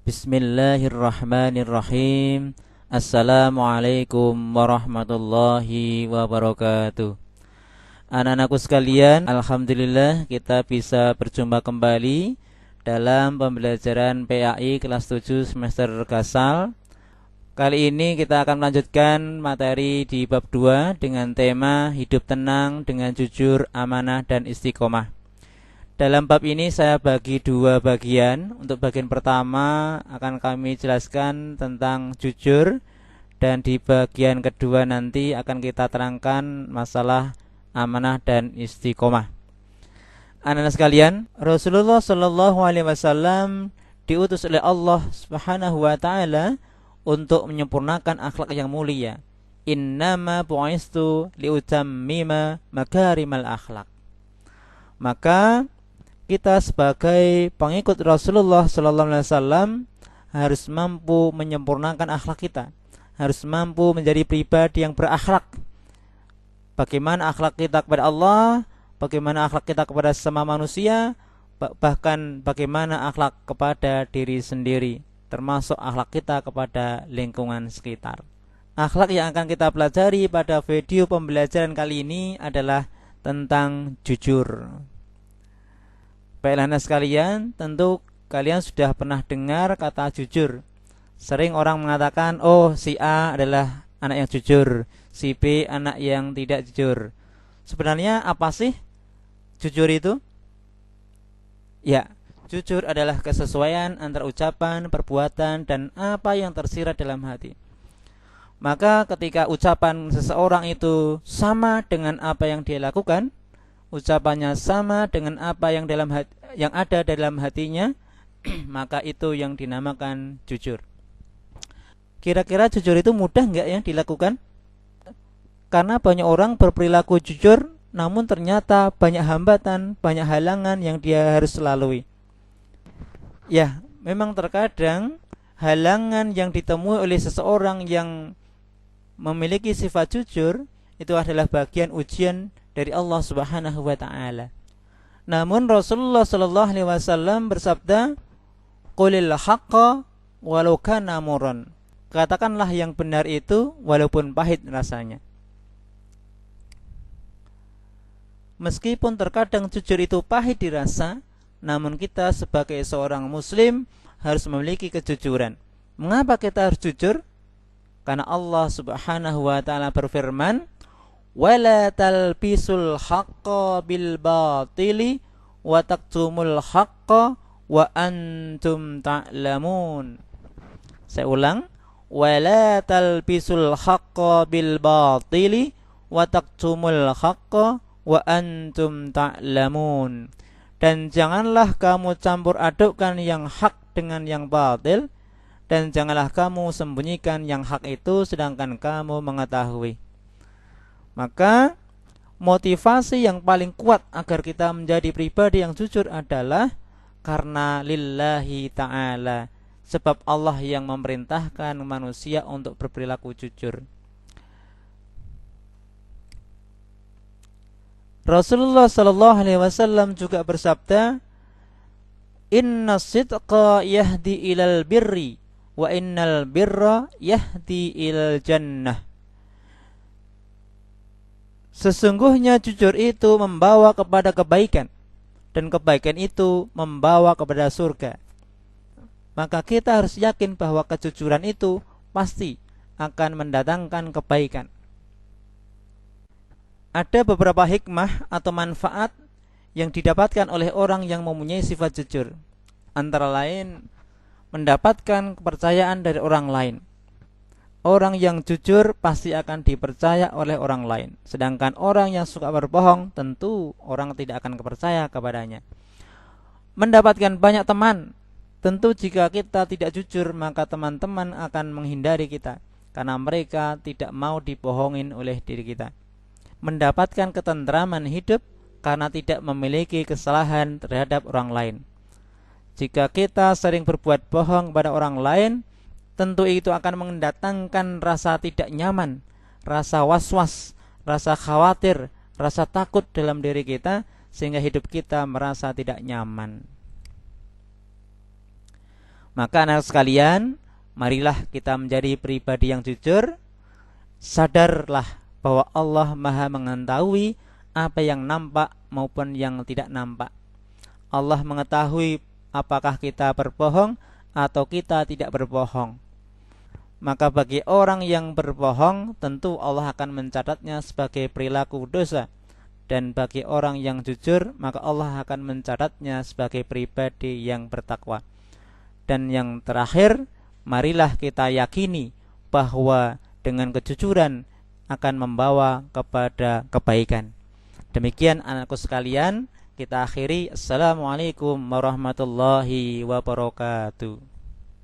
Bismillahirrahmanirrahim. Assalamualaikum warahmatullahi wabarakatuh. Anak-anakku sekalian, alhamdulillah kita bisa berjumpa kembali dalam pembelajaran PAI kelas 7 semester Gasal. Kali ini kita akan melanjutkan materi di bab 2 dengan tema hidup tenang dengan jujur, amanah, dan istiqomah. Dalam bab ini saya bagi dua bagian. Untuk bagian pertama akan kami jelaskan tentang jujur, dan di bagian kedua nanti akan kita terangkan masalah amanah dan istiqomah. Anak-anak sekalian, Rasulullah Shallallahu Alaihi Wasallam diutus oleh Allah Subhanahu Wa Taala untuk menyempurnakan akhlak yang mulia. Innama bu'istu liutammima makarimal akhlak. Maka kita sebagai pengikut Rasulullah Sallallahu Alaihi Wasallam harus mampu menyempurnakan akhlak kita, harus mampu menjadi pribadi yang berakhlak. Bagaimana akhlak kita kepada Allah, bagaimana akhlak kita kepada sesama manusia, bahkan bagaimana akhlak kepada diri sendiri, termasuk akhlak kita kepada lingkungan sekitar. Akhlak yang akan kita pelajari pada video pembelajaran kali ini adalah tentang jujur. Baiklah anak sekalian, tentu kalian sudah pernah dengar kata jujur. Sering orang mengatakan, oh si A adalah anak yang jujur, si B anak yang tidak jujur. Sebenarnya apa sih jujur itu? Ya, jujur adalah kesesuaian antara ucapan, perbuatan, dan apa yang tersirat dalam hati. Maka ketika ucapan seseorang itu sama dengan apa yang dia lakukan, ucapannya sama dengan apa yang ada dalam hatinya, maka itu yang dinamakan jujur. Kira-kira jujur itu mudah nggak ya dilakukan? Karena banyak orang berperilaku jujur, namun ternyata banyak hambatan, banyak halangan yang dia harus lalui. Ya, memang terkadang halangan yang ditemui oleh seseorang yang memiliki sifat jujur itu adalah bagian ujian dari Allah Subhanahu wa Ta'ala. Namun Rasulullah Sallallahu Alaihi Wasallam bersabda, "Qulil haqqa walau kana murran." Katakanlah yang benar itu walaupun pahit rasanya. Meskipun terkadang jujur itu pahit dirasa, namun kita sebagai seorang muslim harus memiliki kejujuran. Mengapa kita harus jujur? Karena Allah Subhanahu wa Ta'ala berfirman, wala talbisul haqqa bil batili wa taktumul haqqa wa antum ta'lamun. Saya ulang, wala talbisul haqqa bil batili wa taktumul haqqa wa antum ta'lamun. Dan janganlah kamu campur adukkan yang hak dengan yang batil, dan janganlah kamu sembunyikan yang hak itu sedangkan kamu mengetahui. Maka motivasi yang paling kuat agar kita menjadi pribadi yang jujur adalah karena lillahi ta'ala, sebab Allah yang memerintahkan manusia untuk berperilaku jujur. Rasulullah Sallallahu Alaihi Wasallam juga bersabda, inna sidqa yahdi ilal birri wa innal birra yahdi ilal jannah. Sesungguhnya jujur itu membawa kepada kebaikan, dan kebaikan itu membawa kepada surga. Maka kita harus yakin bahwa kejujuran itu pasti akan mendatangkan kebaikan. Ada beberapa hikmah atau manfaat yang didapatkan oleh orang yang mempunyai sifat jujur. Antara lain, mendapatkan kepercayaan dari orang lain. Orang yang jujur pasti akan dipercaya oleh orang lain. Sedangkan orang yang suka berbohong, tentu orang tidak akan percaya kepadanya. Mendapatkan banyak teman. Tentu jika kita tidak jujur, maka teman-teman akan menghindari kita, karena mereka tidak mau dibohongin oleh diri kita. Mendapatkan ketentraman hidup karena tidak memiliki kesalahan terhadap orang lain. Jika kita sering berbuat bohong kepada orang lain, tentu itu akan mendatangkan rasa tidak nyaman, rasa was-was, rasa khawatir, rasa takut dalam diri kita, sehingga hidup kita merasa tidak nyaman. Maka anak sekalian, marilah kita menjadi pribadi yang jujur. Sadarlah bahwa Allah Maha mengetahui apa yang nampak maupun yang tidak nampak. Allah mengetahui apakah kita berbohong atau kita tidak berbohong. Maka bagi orang yang berbohong, tentu Allah akan mencatatnya sebagai perilaku dosa. Dan bagi orang yang jujur, maka Allah akan mencatatnya sebagai pribadi yang bertakwa. Dan yang terakhir, marilah kita yakini bahwa dengan kejujuran akan membawa kepada kebaikan. Demikian anakku sekalian, kita akhiri. Assalamualaikum warahmatullahi wabarakatuh.